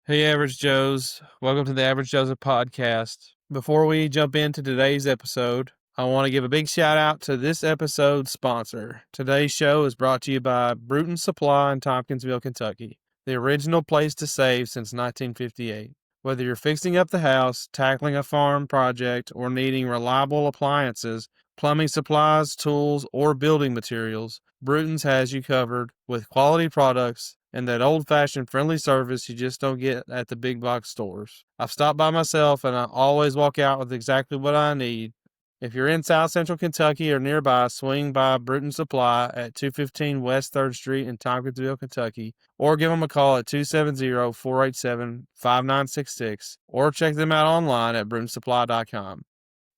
Hey, Average Joes. Welcome to the Average Joes podcast. Before we jump into today's episode, I want to give a big shout out to this episode's sponsor. Today's show is brought to you by Bruton Supply in Tompkinsville, Kentucky, the original place to save since 1958. Whether you're fixing up the house, tackling a farm project, or needing reliable appliances, plumbing supplies, tools, or building materials, Bruton's has you covered with quality products and that old-fashioned friendly service you just don't get at the big box stores. I've stopped by myself and I always walk out with exactly what I need. If you're in South Central Kentucky or nearby, swing by Bruton Supply at 215 West 3rd Street in Tompkinsville, Kentucky, or give them a call at 270-487-5966, or check them out online at brutonsupply.com.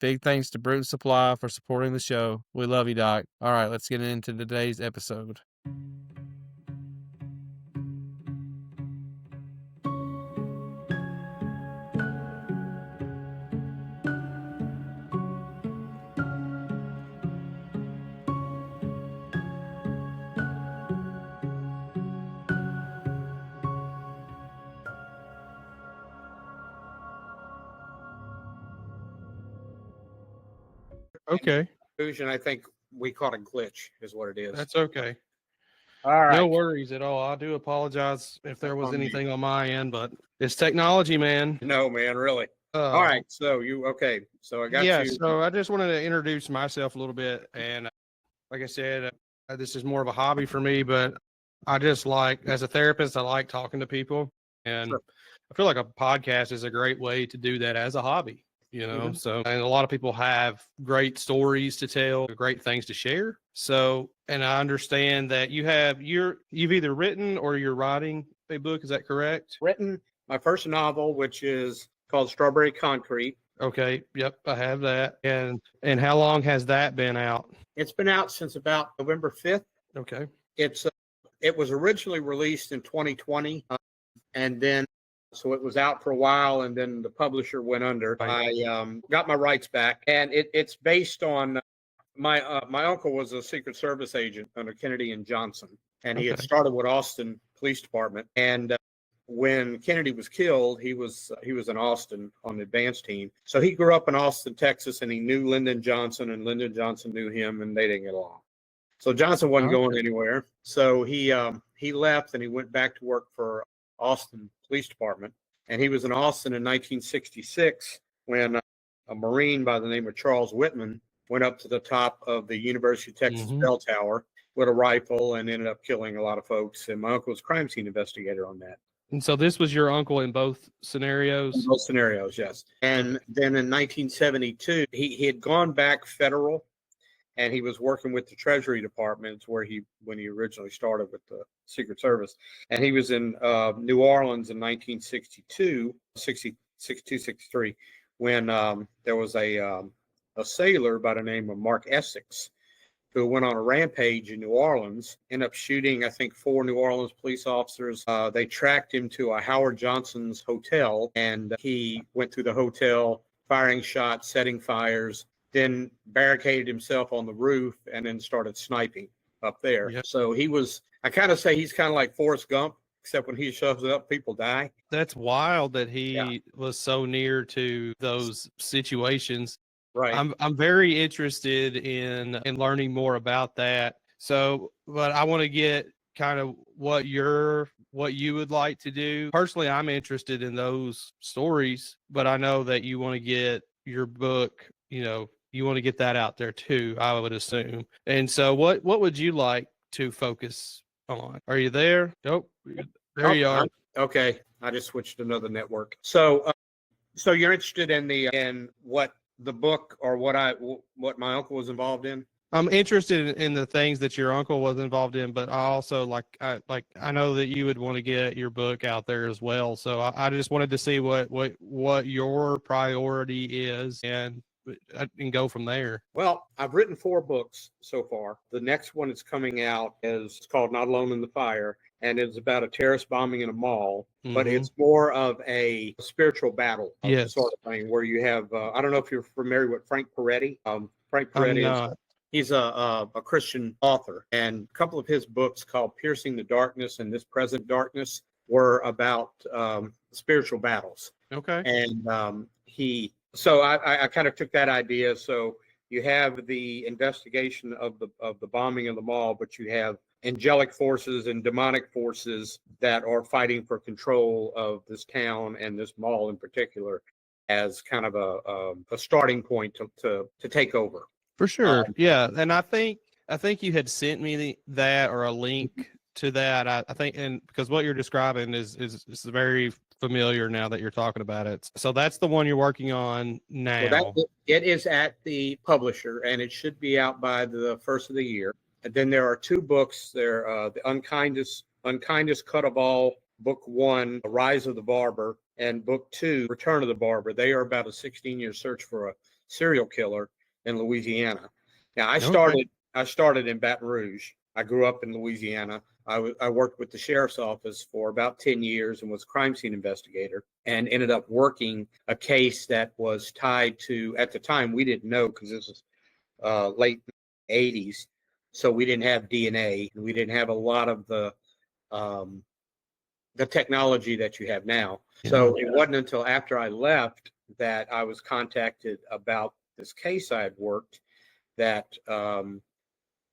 Big thanks to Bruton Supply for supporting the show. We love you, Doc. All right, let's get into today's episode. Okay. Conclusion, I think we caught a glitch, is what it is. That's okay. All right. No worries at all. I do apologize if there was anything on my end, but it's technology, man. No, man, really. All right. So So I got yeah, you. so I just wanted to introduce myself a little bit. And like I said, this is more of a hobby for me, but I just like, as a therapist, I like talking to people. And Sure. I feel like a podcast is a great way to do that as a hobby. So, and a lot of people have great stories to tell, great things to share. So, and I understand that you've either written or you're writing a book. Is that correct? Written my first novel, which is called Strawberry Concrete. Okay. Yep. I have that. And how long has that been out? It's been out since about November 5th. Okay. It was originally released in 2020, and then so it was out for a while, and then the publisher went under. Right. I got my rights back, and it's based on my uncle was a Secret Service agent under Kennedy and Johnson, and he had started with Austin Police Department. And when Kennedy was killed, he was in Austin on the advance team. So he grew up in Austin, Texas, and he knew Lyndon Johnson, and Lyndon Johnson knew him, and they didn't get along. So Johnson wasn't going anywhere. So he left and he went back to work for Austin Police Department. And he was in Austin in 1966 when a Marine by the name of Charles Whitman went up to the top of the University of Texas bell tower with a rifle and ended up killing a lot of folks. And my uncle was a crime scene investigator on that. And so this was your uncle in both scenarios? In both scenarios, yes. And then in 1972, he had gone back federal, and he was working with the Treasury Department. It's when he originally started with the Secret Service. And he was in New Orleans in 1962, 63, when there was a sailor by the name of Mark Essex, who went on a rampage in New Orleans, ended up shooting, I think, 4 New Orleans police officers. They tracked him to a Howard Johnson's hotel, and he went through the hotel, firing shots, setting fires, then barricaded himself on the roof, and then started sniping up there. Yep. So I kind of say he's kind of like Forrest Gump, except when he shows up, people die. That's wild that he was so near to those situations. Right. I'm very interested in learning more about that. So, but I want to get kind of what you would like to do. Personally, I'm interested in those stories, but I know that you want to get your book, you want to get that out there too, I would assume. And so what would you like to focus on? Are you there? Nope. There you are. Okay. I just switched to another network. So you're interested in what the book or what my uncle was involved in? I'm interested in the things that your uncle was involved in, but I also I know that you would want to get your book out there as well. So I just wanted to see what your priority is and go from there. Well, I've written 4 books so far. The next one that's coming out is called Not Alone in the Fire, and it's about a terrorist bombing in a mall, but it's more of a spiritual battle sort of thing, where you have, I don't know if you're familiar with Frank Peretti. Frank Peretti he's a Christian author, and a couple of his books called Piercing the Darkness and This Present Darkness were about spiritual battles. Okay. And I kind of took that idea. So you have the investigation of the bombing of the mall, but you have angelic forces and demonic forces that are fighting for control of this town and this mall in particular, as kind of a starting point to take over. For sure. Yeah. And I think you had sent me that or a link to that. I think, and because what you're describing is very familiar now that you're talking about it. So that's the one you're working on now. So it is at the publisher, and it should be out by the first of the year. And then there are two books. There, the Unkindest Cut of All, book 1, The Rise of the Barber, and book 2, Return of the Barber. They are about a 16-year search for a serial killer in Louisiana. Now, I started in Baton Rouge. I grew up in Louisiana. I worked with the sheriff's office for about 10 years and was a crime scene investigator, and ended up working a case that was tied to, at the time, we didn't know because this was late 80s. So we didn't have DNA, and we didn't have a lot of the technology that you have now. So it wasn't until after I left that I was contacted about this case I had worked that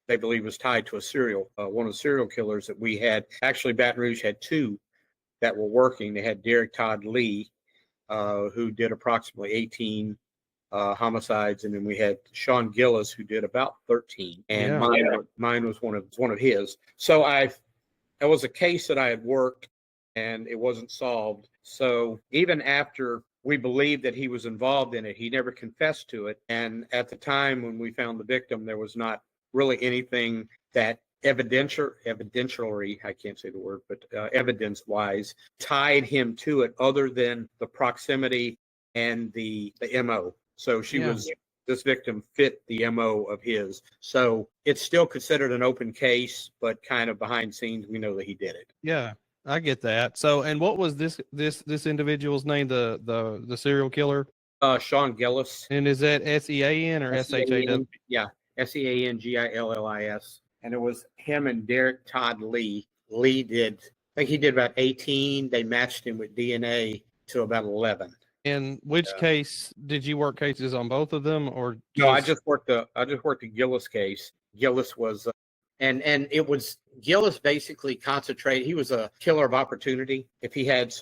they believe was tied to one of the serial killers that we had. Actually, Baton Rouge had 2 that were working. They had Derek Todd Lee, who did approximately 18 homicides, and then we had Sean Gillis, who did about 13. And mine was one of his. So it was a case that I had worked, and it wasn't solved. So even after we believed that he was involved in it, he never confessed to it. And at the time when we found the victim, there was not really anything that evidentially, I can't say the word, but evidence-wise, tied him to it other than the proximity and the MO. So this victim fit the MO of his. So it's still considered an open case, but kind of behind scenes, we know that he did it. Yeah, I get that. So, and what was this individual's name, the serial killer? Sean Gillis. And is that SEAN or SHAW? Yeah, SEANGILLIS. And it was him and Derek Todd Lee. Lee did, I think he did about 18. They matched him with DNA to about 11. In which case did you work cases on both of them, or no? I just worked the Gillis case. Gillis was, and it was Gillis basically concentrated. He was a killer of opportunity. If he had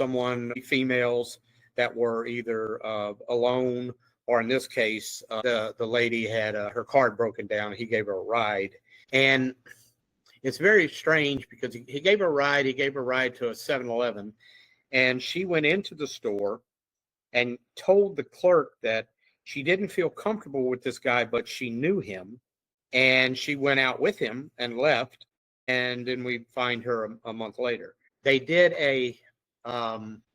females that were either alone, or in this case, the lady had her card broken down. He gave her a ride, and it's very strange because he gave her a ride. He gave her a ride to a 7-Eleven, and she went into the store and told the clerk that she didn't feel comfortable with this guy, but she knew him, and she went out with him and left. And then we find her a month later. They did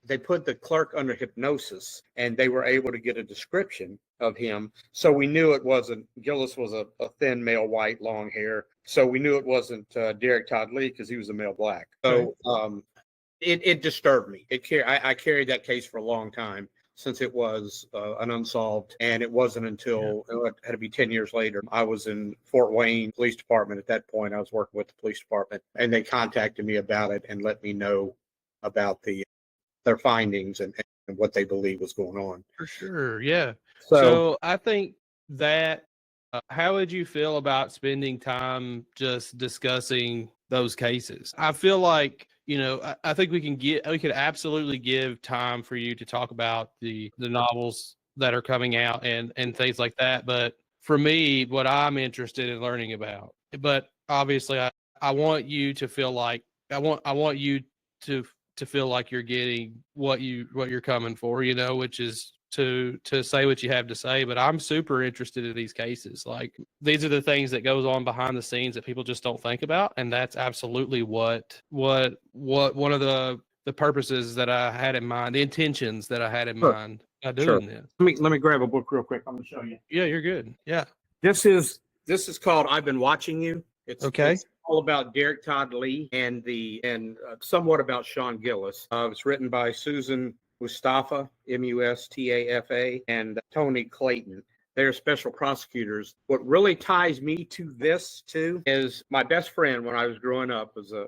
they put the clerk under hypnosis, and they were able to get a description of him. So we knew it wasn't, Gillis was a thin male white, long hair. So we knew it wasn't Derek Todd Lee because he was a male black. So it disturbed me. I carried that case for a long time, since it was an unsolved, and it wasn't until it had to be 10 years later. I was in Fort Wayne Police Department at that point. I was working with the police department, and they contacted me about it and let me know about their findings and what they believe was going on. For sure, yeah. So I think that, how would you feel about spending time just discussing those cases? I feel like, I think we could absolutely give time for you to talk about the novels that are coming out and things like that. But for me, what I'm interested in learning about, but obviously I want you to feel like, I want you to feel like you're getting what you're coming for, which is to say what you have to say. But I'm super interested in these cases. Like, these are the things that goes on behind the scenes that people just don't think about, and that's absolutely what one of the purposes that I had in mind, the intentions that I had in mind by doing this. Let me grab a book real quick. I'm gonna show you. Yeah, you're good. Yeah. This is called I've Been Watching You. It's all about Derek Todd Lee and somewhat about Sean Gillis. It's written by Susan Mustafa, Mustafa, and Tony Clayton. They're special prosecutors. What really ties me to this too is my best friend when I was growing up was a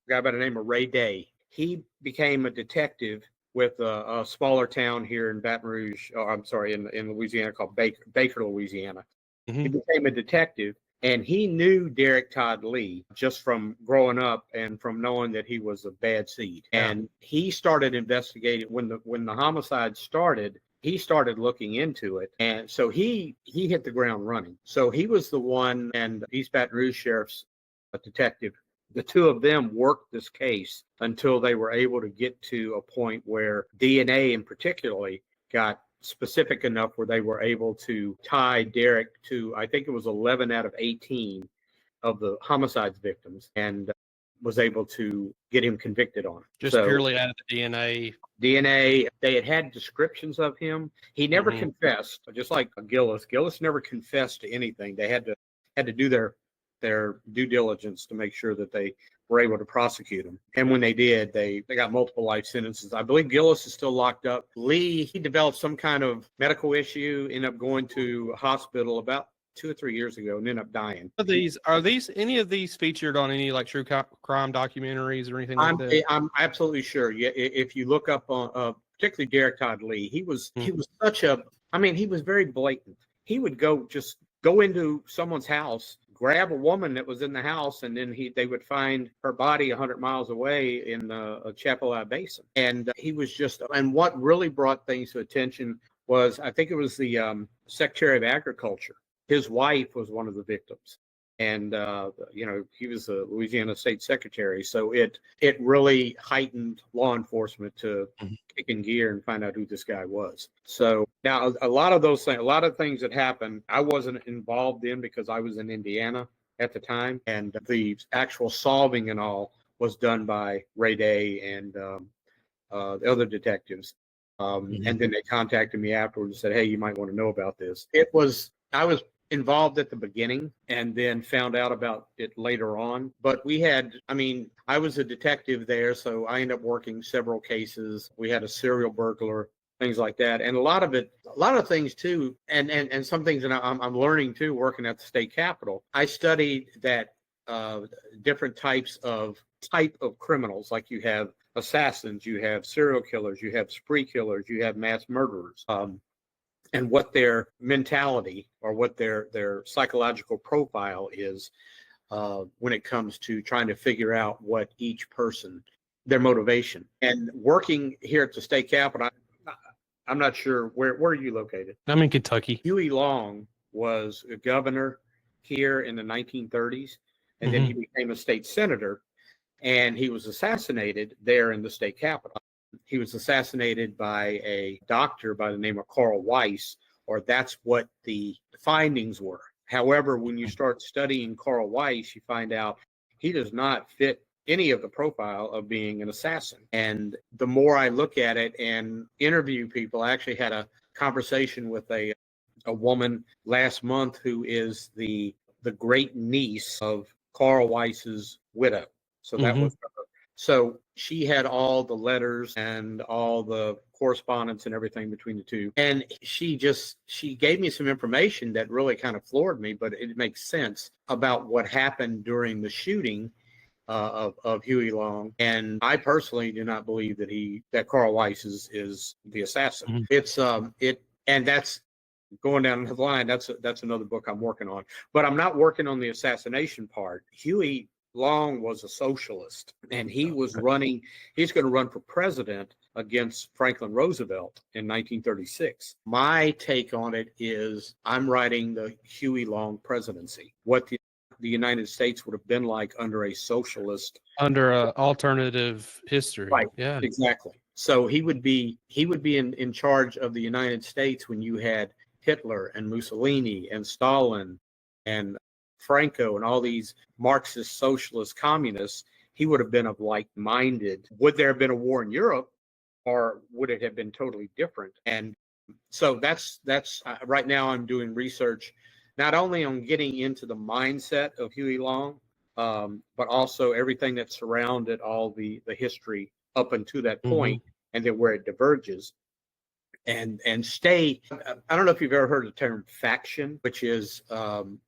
guy by the name of Ray Day. he became a detective with a smaller town here in Baton Rouge. Oh, I'm sorry, in Louisiana called Baker, Louisiana. He became a detective, and he knew Derek Todd Lee just from growing up and from knowing that he was a bad seed. Yeah. And he started investigating when the homicide started. He started looking into it, and so he hit the ground running. So he was the one, and East Baton Rouge Sheriff's detective. The two of them worked this case until they were able to get to a point where DNA, in particularly, got specific enough where they were able to tie Derek to, I think it was 11 out of 18 of the homicides victims, and was able to get him convicted on it. Just purely out of the DNA. DNA, they had descriptions of him. He never confessed, just like Gillis. Gillis never confessed to anything. They had to do their due diligence to make sure that they were able to prosecute him. And when they did, they got multiple life sentences. I believe Gillis is still locked up. Lee, he developed some kind of medical issue, ended up going to a hospital about 2 or 3 years ago and ended up dying. Are these any of these featured on any like true crime documentaries or anything like that? I'm absolutely sure. Yeah, if you look up on particularly Derek Todd Lee, he was such a. I mean, he was very blatant. He would go into someone's house, grab a woman that was in the house, and then they would find her body 100 miles away in a Chapelai Basin. And he was just. And what really brought things to attention was, I think it was the Secretary of Agriculture. His wife was one of the victims, and he was the Louisiana State Secretary. So it really heightened law enforcement to kick in gear and find out who this guy was. So now a lot of those things, a lot of things that happened, I wasn't involved in because I was in Indiana at the time, and the actual solving and all was done by Ray Day and the other detectives. And then they contacted me afterwards and said, "Hey, you might want to know about this." I was involved at the beginning and then found out about it later on. But I was a detective there, so I ended up working several cases. We had a serial burglar, things like that. And a lot of things too, and some things that I'm learning too, working at the state capitol. I studied that different type of criminals, like you have assassins, you have serial killers, you have spree killers, you have mass murderers. And what their mentality or what their psychological profile is when it comes to trying to figure out what each person, their motivation. And working here at the state capitol, I'm not sure, where are you located? I'm in Kentucky. Huey Long was a governor here in the 1930s, and then he became a state senator, and he was assassinated there in the state capitol. He was assassinated by a doctor by the name of Carl Weiss, or that's what the findings were. However, when you start studying Carl Weiss, you find out he does not fit any of the profile of being an assassin. And the more I look at it and interview people, I actually had a conversation with a woman last month who is the great niece of Carl Weiss's widow. So that was her. So she had all the letters and all the correspondence and everything between the two. And she gave me some information that really kind of floored me, but it makes sense about what happened during the shooting of Huey Long. And I personally do not believe that Carl Weiss is the assassin. And that's going down the line. That's another book I'm working on, but I'm not working on the assassination part. Huey Long was a socialist, and he's going to run for president against Franklin Roosevelt in 1936. My take on it is I'm writing the Huey Long presidency, what the United States would have been like under a socialist. Under an alternative history. Right. Yeah. Exactly. So he would be in charge of the United States when you had Hitler and Mussolini and Stalin and Franco and all these Marxist, socialist, communists. He would have been of like-minded. Would there have been a war in Europe, or would it have been totally different? And so that's right now I'm doing research, not only on getting into the mindset of Huey Long, but also everything that surrounded all the history up until that point, and then where it diverges. And I don't know if you've ever heard the term faction, which is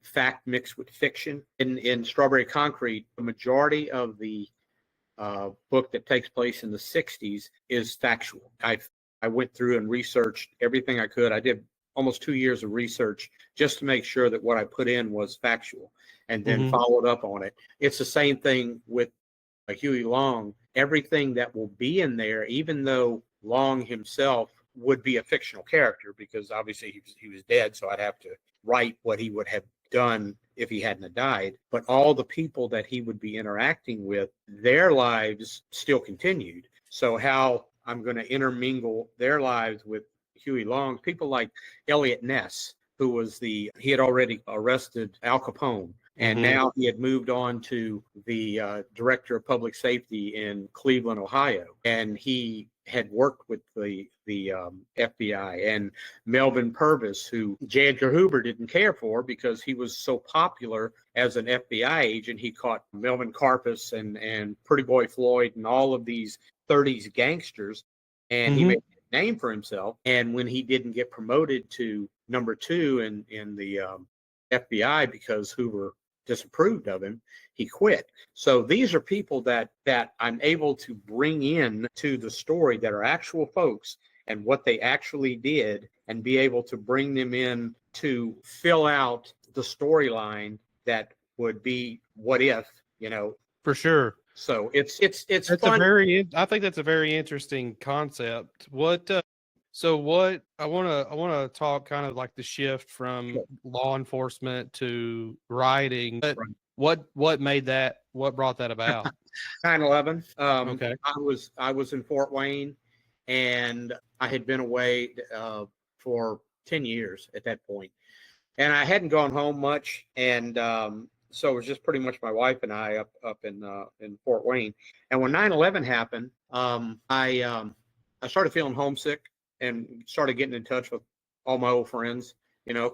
fact mixed with fiction. In Strawberry Concrete, the majority of the book that takes place in the 60s is factual. I went through and researched everything I could. I did almost 2 years of research just to make sure that what I put in was factual, and then followed up on it. It's the same thing with Huey Long. Everything that will be in there, even though Long himself would be a fictional character, because obviously he was dead, so I'd have to write what he would have done if he hadn't died. But all the people that he would be interacting with, their lives still continued. So how I'm going to intermingle their lives with Huey Long, people like Elliot Ness, who was he had already arrested Al Capone, and now he had moved on to the director of public safety in Cleveland, Ohio, and he had worked with the FBI, and Melvin Purvis, who J. Edgar Hoover didn't care for because he was so popular as an FBI agent. He caught Melvin Karpus and Pretty Boy Floyd and all of these 30s gangsters, and he made a name for himself. And when he didn't get promoted to number 2 in the FBI because Hoover disapproved of him, he quit. So these are people that I'm able to bring in to the story that are actual folks and what they actually did, and be able to bring them in to fill out the storyline that would be what if, For sure. So it's That's fun. I think that's a very interesting concept. What I want to talk kind of like the shift from law enforcement to writing. But what made that? What brought that about? 9/11. Okay. I was in Fort Wayne, and I had been away for 10 years at that point, and I hadn't gone home much, and so it was just pretty much my wife and I up in Fort Wayne. And when 9/11 happened, I started feeling homesick and started getting in touch with all my old friends,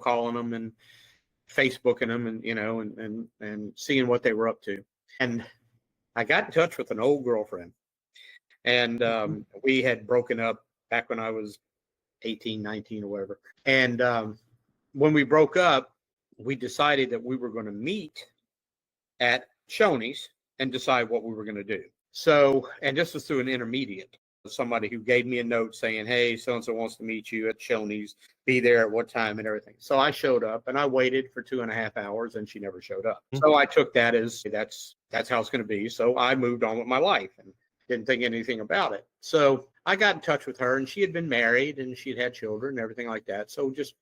calling them and Facebooking them, and and seeing what they were up to. And I got in touch with an old girlfriend, and we had broken up back when I was 18, 19 or whatever. And when we broke up, we decided that we were going to meet at Shoney's and decide what we were going to do. So, and this was through an intermediate, somebody who gave me a note saying, hey, so-and-so wants to meet you at Shoney's, be there at what time and everything. So I showed up, and I waited for 2.5 hours, and she never showed up. So I took that as that's how it's going to be. So I moved on with my life and didn't think anything about it. So I got in touch with her, and she had been married and she'd had children and everything like that. So just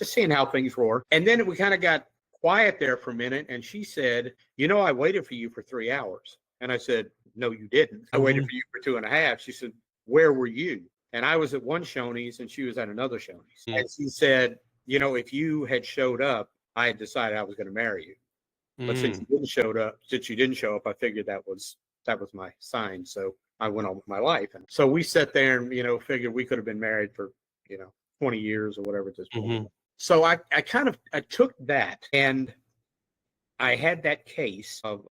seeing how things were. And then we kind of got quiet there for a minute, and she said, I waited for you for 3 hours. And I said, no, you didn't. I waited for you for 2.5. She said, where were you? And I was at one Shoney's and she was at another Shoney's. And she said, if you had showed up, I had decided I was going to marry you. But since you didn't show up, I figured that was my sign. So I went on with my life. And so we sat there and, figured we could have been married for, 20 years or whatever at this point. So I took that, and I had that case of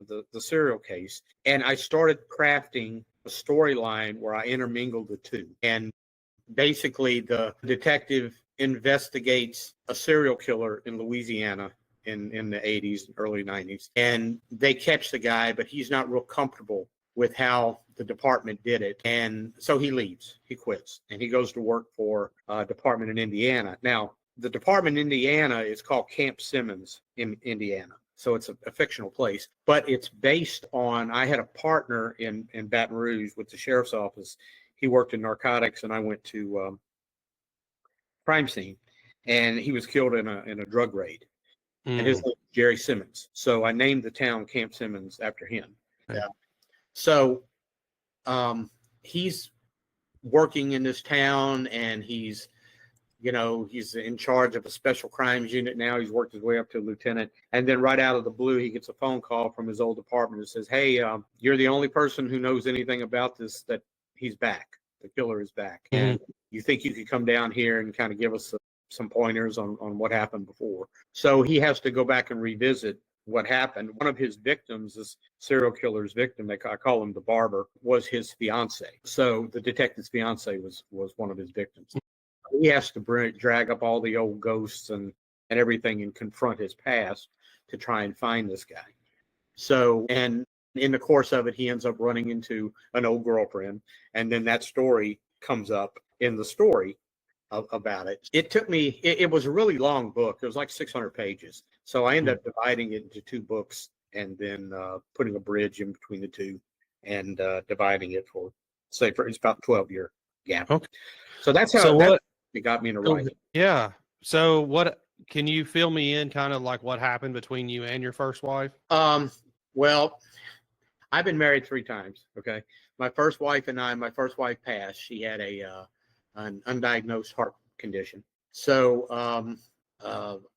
the serial case, and I started crafting a storyline where I intermingled the two. And basically the detective investigates a serial killer in Louisiana in the 80s and early 90s, and they catch the guy, but he's not real comfortable with how the department did it, and so he leaves. He quits, and he goes to work for a department in Indiana. Now, the department in Indiana is called Camp Simmons in Indiana. So it's a fictional place, but it's based on, I had a partner in Baton Rouge with the sheriff's office. He worked in narcotics, and I went to crime scene, and he was killed in a drug raid. And his name was Jerry Simmons. So I named the town Camp Simmons after him. Yeah. So he's working in this town, and he's in charge of a special crimes unit now. He's worked his way up to a lieutenant. And then right out of the blue, he gets a phone call from his old department that says, hey, you're the only person who knows anything about this, that he's back. The killer is back. And you think you could come down here and kind of give us some pointers on what happened before. So he has to go back and revisit what happened. One of his victims, this serial killer's victim, I call him the barber, was his fiance. So the detective's fiance was one of his victims. He has to drag up all the old ghosts and everything and confront his past to try and find this guy. So, and In the course of it, he ends up running into an old girlfriend, and then that story comes up in the story about it. It took me, it was a really long book. It was like 600 pages. So I ended up dividing it into two books and then putting a bridge in between the two and dividing it for, say, it's about 12-year gap. Okay. So that's how it got me into writing. Yeah. So what, can you fill me in kind of like what happened between you and your first wife? Well, I've been married 3 times. Okay. My first wife passed. She had an undiagnosed heart condition. So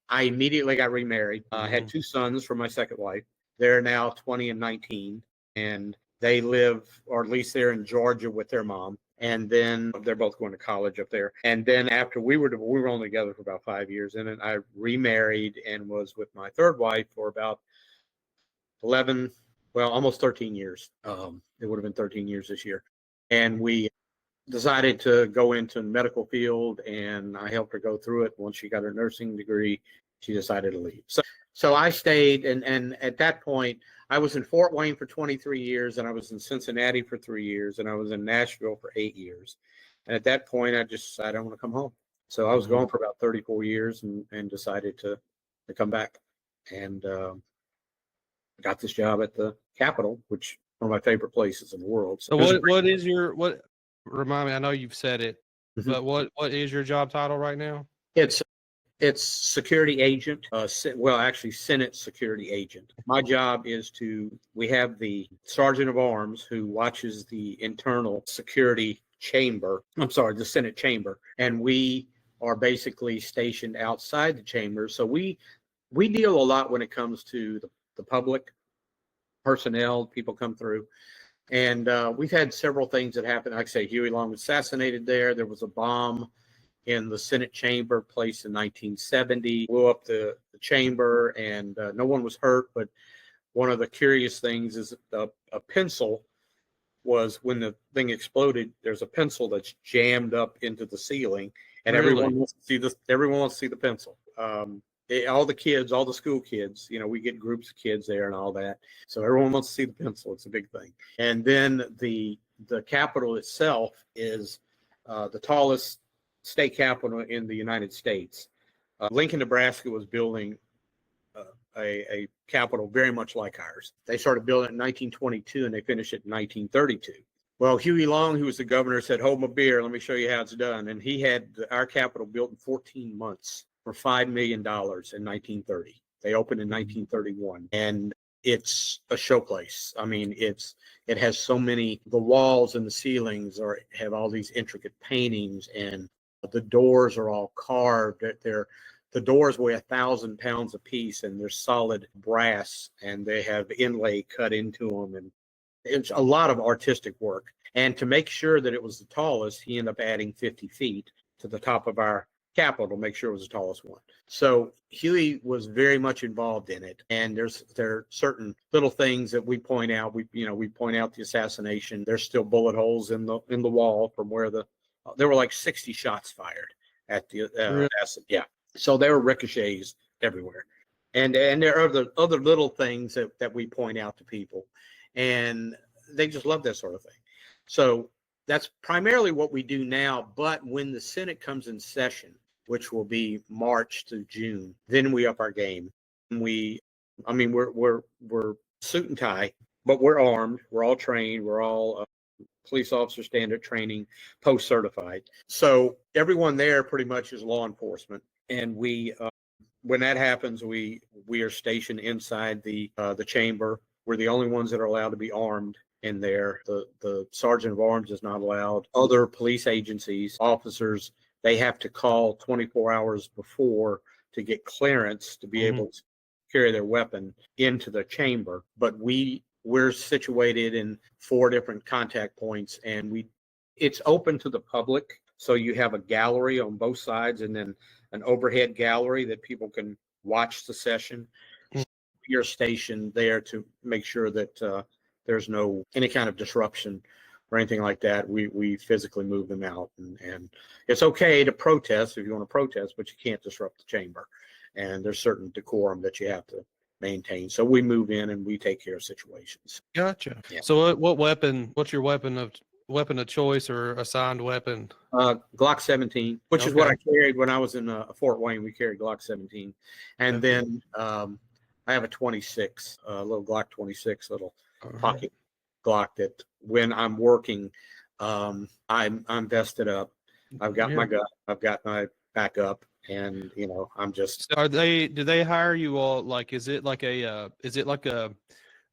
I immediately got remarried. I had 2 sons from my second wife. They're now 20 and 19, and they live, or at least they're in Georgia with their mom. And then they're both going to college up there. And then after we were only together for about 5 years, and then I remarried and was with my third wife for about 11, well, almost 13 years. It would have been 13 years this year. And we decided to go into the medical field, and I helped her go through it. Once she got her nursing degree, she decided to leave. So I stayed, and at that point, I was in Fort Wayne for 23 years, and I was in Cincinnati for 3 years, and I was in Nashville for 8 years. And at that point, I just decided I want to come home. So I was gone for about 34 years and decided to come back. And got this job at the Capitol, which one of my favorite places in the world. So what is your, what, remind me, I know you've said it, but what is your job title right now? It's security agent, well, actually Senate security agent. My job is we have the sergeant of arms who watches the internal security chamber, the Senate chamber, and we are basically stationed outside the chamber. So we deal a lot when it comes to the public personnel, people come through. And we've had several things that happened. Like I say, Huey Long was assassinated there. There was a bomb in the Senate chamber placed in 1970, blew up the chamber, and no one was hurt. But one of the curious things is a pencil was, when the thing exploded, there's a pencil that's jammed up into the ceiling, and everyone wants to see the pencil. All the kids, all the school kids, we get groups of kids there and all that. So everyone wants to see the pencil. It's a big thing. And then the Capitol itself is the tallest state capitol in the United States. Lincoln, Nebraska was building a capitol very much like ours. They started building it in 1922 and they finished it in 1932. Well, Huey Long, who was the governor, said, "Hold my beer. Let me show you how it's done." And he had our capitol built in 14 months for $5 million in 1930. They opened in 1931. And it's a showplace. I mean, it has so many, the walls and the ceilings have all these intricate paintings, and the doors are all carved. The doors weigh 1,000 pounds apiece, and they're solid brass, and they have inlay cut into them. And it's a lot of artistic work. And to make sure that it was the tallest, he ended up adding 50 feet to the top of our Capitol to make sure it was the tallest one. So Huey was very much involved in it. And there are certain little things that we point out. We point out the assassination. There's still bullet holes in the wall from where there were like 60 shots fired at the yeah. So there were ricochets everywhere. And there are other little things that we point out to people, and they just love that sort of thing. So that's primarily what we do now. But when the Senate comes in session, which will be March to June, then we up our game. We're suit and tie, but we're armed. We're all trained. We're all police officer standard training, post certified. So everyone there pretty much is law enforcement. And when that happens, we are stationed inside the chamber. We're the only ones that are allowed to be armed in there. The sergeant of arms is not allowed. Other police agencies, officers, they have to call 24 hours before to get clearance to be able to carry their weapon into the chamber. But we're situated in 4 different contact points, and it's open to the public. So you have a gallery on both sides, and then an overhead gallery that people can watch the session. You're stationed there to make sure that there's any kind of disruption or anything like that. We physically move them out, and it's okay to protest if you want to protest, but you can't disrupt the chamber. And there's certain decorum that you have to maintain. So we move in and we take care of situations. Gotcha. Yeah. So what weapon? What's your weapon of choice or assigned weapon? Glock 17, which is what Okay. I carried when I was in Fort Wayne. We carried Glock 17, and Okay. then I have a 26, little Glock 26, little All right. pocket Glock that when I'm working, I'm vested up. I've got my Yeah. gun. I've got my backup, and I'm just So do they hire you all, like, is it like a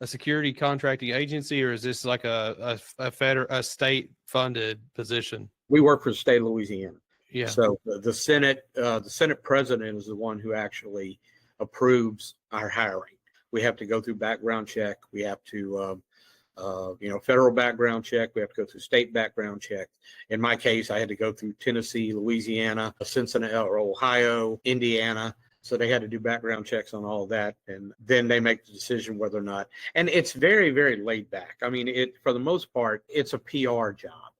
security contracting agency, or is this like a state funded position? we work for the state of Louisiana. Yeah. So the Senate president is the one who actually approves our hiring. We have to go through background check. We have to, federal background check. We have to go through state background check. In my case, I had to go through Tennessee, Louisiana, Cincinnati, or Ohio, Indiana. So they had to do background checks on all of that, and then they make the decision whether or not. And it's very, very laid back. I mean, for the most part, it's a PR job.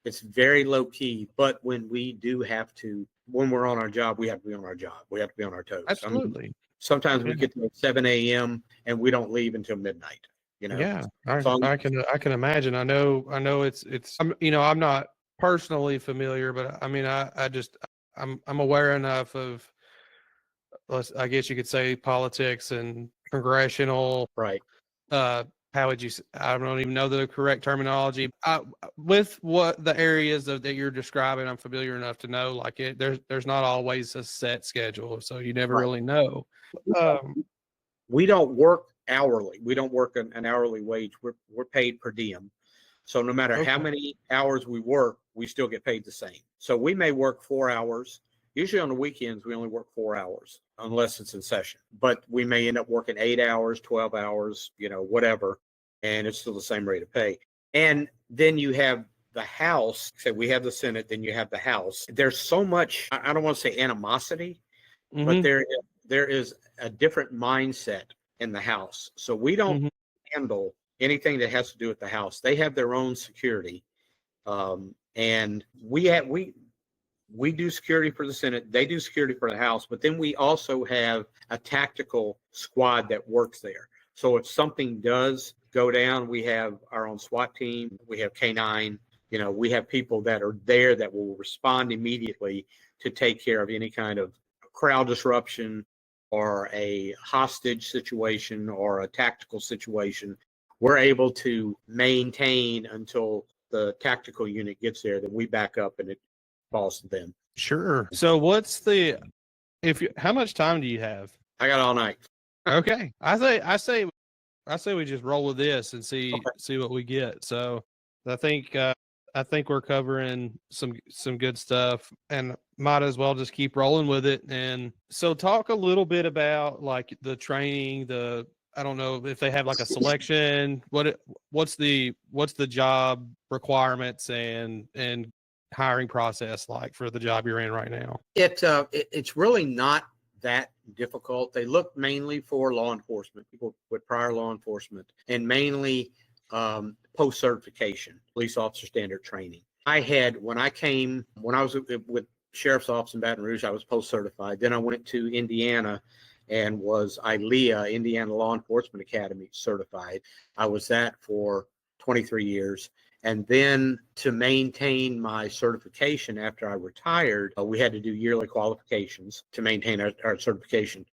It's very low key. But when we're on our job, we have to be on our job. We have to be on our toes. Absolutely. I mean, sometimes we Yeah. get to 7 a.m. and we don't leave until midnight. Yeah, So I can imagine. I know it's I'm not personally familiar, but I mean I'm aware enough of, I guess you could say, politics and congressional, right. how would you I don't even know the correct terminology. With what the areas that you're describing, I'm familiar enough to know, like, there's not always a set schedule, so you never Right. really know. We don't work hourly. We don't work an hourly wage. We're paid per diem. So no matter how Okay. many hours we work, we still get paid the same. So we may work 4 hours. Usually on the weekends, we only work 4 hours unless it's in session. But we may end up working 8 hours, 12 hours, whatever, and it's still the same rate of pay. And then you have the House. So we have the Senate, then you have the House. There's so much, I don't want to say animosity, but there is a different mindset in the House. So we don't handle anything that has to do with the House. They have their own security, and we do security for the Senate. They do security for the House, but then we also have a tactical squad that works there. So if something does go down, we have our own SWAT team. We have K9. We have people that are there that will respond immediately to take care of any kind of crowd disruption or a hostage situation or a tactical situation. We're able to maintain until the tactical unit gets there, then we back up and it falls to them. Sure. So how much time do you have? I got all night. Okay. I say we just roll with this and see what we get. So I think we're covering some good stuff, and might as well just keep rolling with it. And so talk a little bit about, like, the training, I don't know if they have like a selection, what's the job requirements and hiring process like for the job you're in right now? It's really not that difficult. They look mainly for law enforcement, people with prior law enforcement, and mainly post certification, police officer standard training. When I was with Sheriff's Office in Baton Rouge, I was post certified. Then I went to Indiana and was ILEA, Indiana Law Enforcement Academy certified. I was that for 23 years. And then to maintain my certification after I retired, we had to do yearly qualifications to maintain our certification.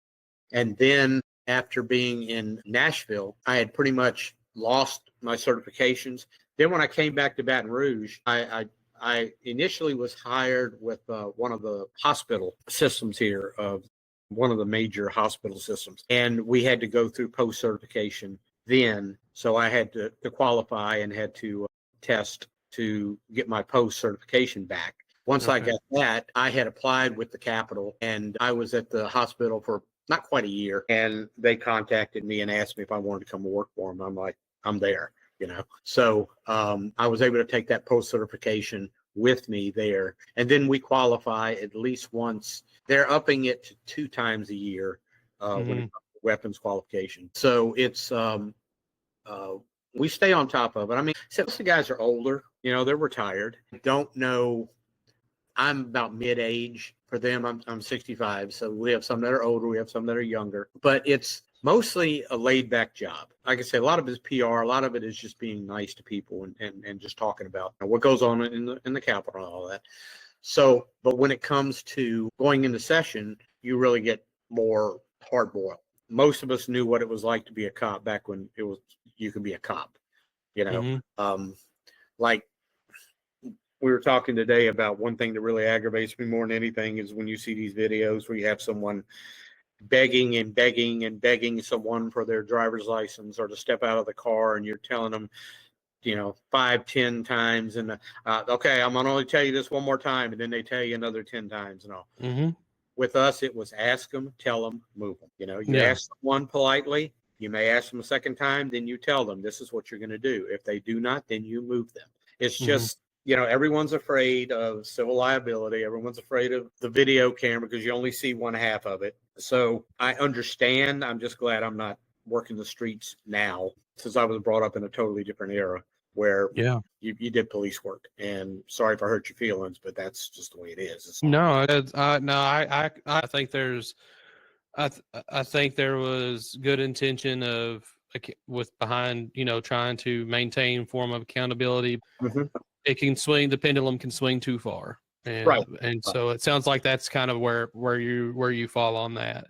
And then after being in Nashville, I had pretty much lost my certifications. Then when I came back to Baton Rouge, I initially was hired with one of the hospital systems here, of one of the major hospital systems. And we had to go through post certification then. So I had to qualify and had to test to get my post certification back. Once I got that, I had applied with the Capitol, and I was at the hospital for not quite a year. And they contacted me and asked me if I wanted to come work for them. I'm like, I'm there, So I was able to take that post certification with me there. And then we qualify at least once. They're upping it to 2 times a year when it comes to weapons qualification. So it's we stay on top of it. I mean, since the guys are older, they're retired. Don't know. I'm about mid-age for them. I'm 65. So we have some that are older. We have some that are younger. But it's mostly a laid back job. Like I said, a lot of it is PR, a lot of it is just being nice to people and just talking about what goes on in the Capitol and all that. So, but when it comes to going into session, you really get more hard boiled. Most of us knew what it was like to be a cop back when you could be a cop, you know. Mm-hmm. Like we were talking today about one thing that really aggravates me more than anything is when you see these videos where you have someone begging and begging and begging someone for their driver's license or to step out of the car, and you're telling them, 5, 10 times, and okay, I'm gonna only tell you this one more time, and then they tell you another 10 times and all. Mm-hmm. With us, it was ask them, tell them, move them. You Yeah. ask someone politely, you may ask them a second time, then you tell them this is what you're going to do. If they do not, then you move them. It's just, everyone's afraid of civil liability. Everyone's afraid of the video camera because you only see one half of it. So I understand. I'm just glad I'm not working the streets now, since I was brought up in a totally different era where you did police work. And sorry if I hurt your feelings, but that's just the way it is. No, I think there's, I think there was good intention with behind, trying to maintain form of accountability. Mm-hmm. It can swing, the pendulum can swing too far. And so it sounds like that's kind of where you fall on that.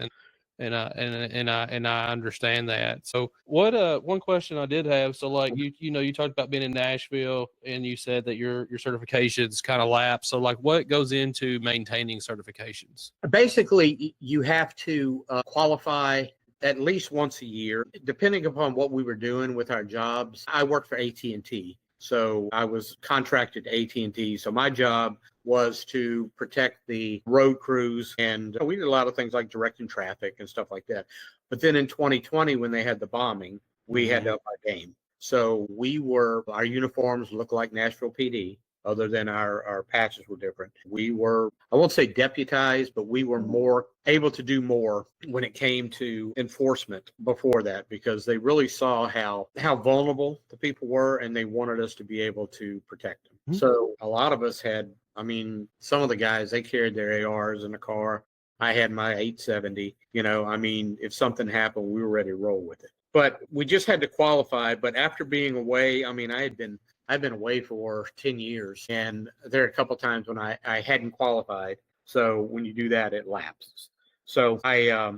And I understand that. So one question I did have, so like you talked about being in Nashville and you said that your certifications kind of lapsed. So like what goes into maintaining certifications? Basically, you have to qualify at least once a year, depending upon what we were doing with our jobs. I worked for AT&T. So I was contracted to AT&T. So my job was to protect the road crews. And we did a lot of things like directing traffic and stuff like that. But then in 2020, when they had the bombing, we had to up our game. So our uniforms looked like Nashville PD, other than our patches were different. We were, I won't say deputized, but we were more able to do more when it came to enforcement before that, because they really saw how vulnerable the people were, and they wanted us to be able to protect them. Mm-hmm. So a lot of us had, some of the guys, they carried their ARs in the car. I had my 870, if something happened, we were ready to roll with it. But we just had to qualify. But after being away, I've been away for 10 years, and there are a couple of times when I hadn't qualified. So when you do that, it lapses. So I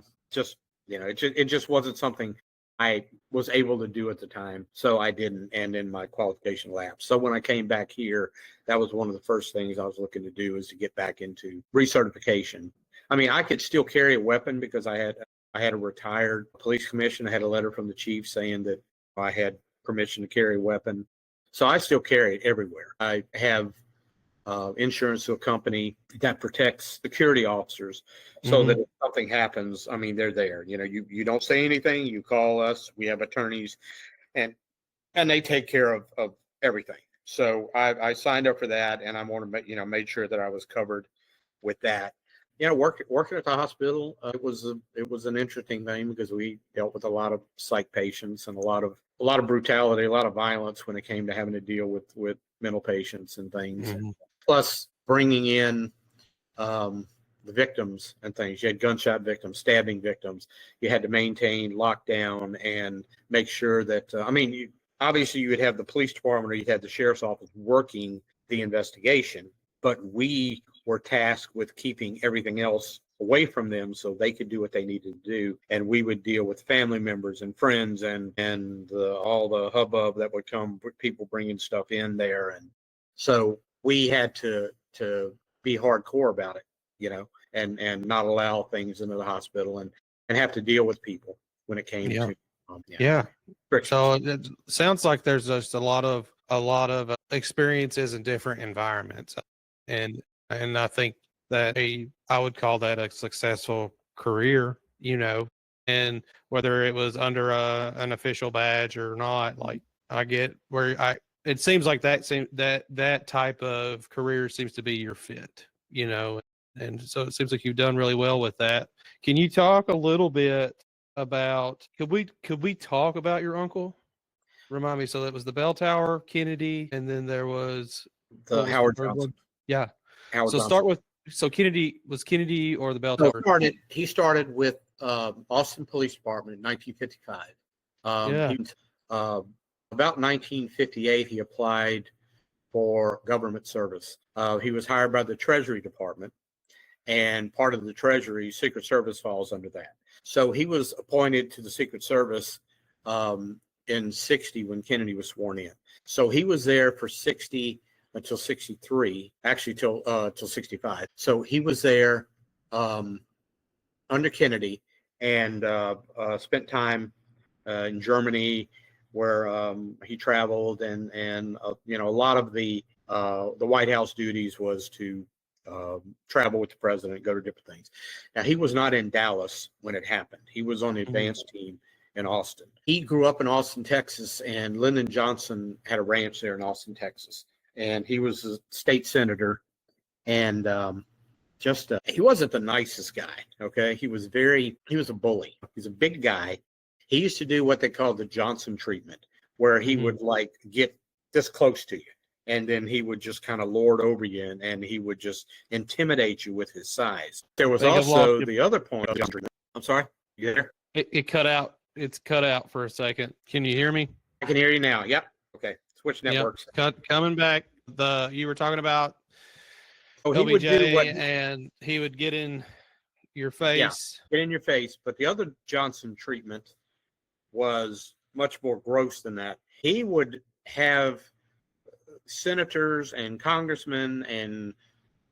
it just wasn't something I was able to do at the time. So I didn't, and then my qualification lapsed. So when I came back here, that was one of the first things I was looking to do, is to get back into recertification. I could still carry a weapon because I had a retired police commission. I had a letter from the chief saying that I had permission to carry a weapon. So I still carry it everywhere. I have insurance to a company that protects security officers, so that if something happens, they're there. You don't say anything, you call us, we have attorneys, and they take care of everything. So I signed up for that, and I wanted to, made sure that I was covered with that. Working at the hospital, it was an interesting thing because we dealt with a lot of psych patients and a lot of brutality, a lot of violence when it came to having to deal with mental patients and things. Mm-hmm. Plus, bringing in the victims and things. You had gunshot victims, stabbing victims. You had to maintain lockdown and make sure that obviously you would have the police department or you'd have the sheriff's office working the investigation, but we were tasked with keeping everything else away from them so they could do what they needed to do. And we would deal with family members and friends and all the hubbub that would come with people bringing stuff in there. And so we had to be hardcore about it, and not allow things into the hospital and have to deal with people when it came to So it sounds like there's just a lot of experiences in different environments, and I think that I would call that a successful career, and whether it was under an official badge or not, like I get it seems like that type of career seems to be your fit, and so it seems like you've done really well with that. Can you talk a little bit about, could we talk about your uncle? Remind me. So that was the Bell Tower, Kennedy, and then there was the Howard Johnson. Yeah. Howard so Johnson. Start with, Kennedy or the Bell Tower? He started with Austin Police Department in 1955. Yeah. Uh, about 1958, he applied for government service. He was hired by the Treasury Department, and part of the Treasury, Secret Service falls under that. So he was appointed to the Secret Service in 60 when Kennedy was sworn in. So he was there for 60 until 63, actually till 65. So he was there under Kennedy and spent time in Germany, where he traveled, and a lot of the White House duties was to travel with the president, go to different things. Now, he was not in Dallas when it happened. He was on the advance team in Austin. He grew up in Austin, Texas, and Lyndon Johnson had a ranch there in Austin, Texas, and he was a state senator, and he wasn't the nicest guy. Okay, he was a bully. He's a big guy. He used to do what they call the Johnson treatment, where he would like get this close to you, and then he would just kind of lord over you, and he would just intimidate you with his size. There was also the other point of Johnson treatment. I'm sorry, you there? It cut out. It's cut out for a second. Can you hear me? I can hear you now. Yep. Okay. Switch networks. Coming back. You were talking about he would do what, and he would get in your face. Yeah, get in your face. But the other Johnson treatment was much more gross than that. He would have senators and congressmen and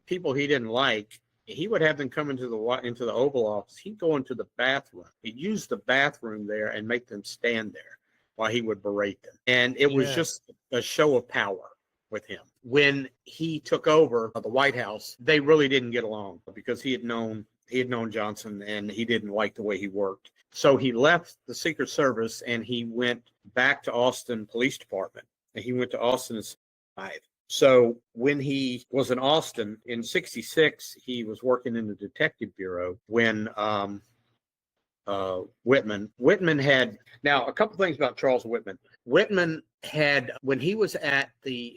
people he didn't like. He would have them come into the Oval Office. He'd go into the bathroom. He'd use the bathroom there and make them stand there while he would berate them. And it was just a show of power with him. When he took over the White House, they really didn't get along because he had known Johnson, and he didn't like the way he worked. So he left the Secret Service and he went back to Austin Police Department. And he went to Austin in 65. So when he was in Austin in 66, he was working in the Detective Bureau when Whitman had, now a couple things about Charles Whitman. Whitman had, when he was at he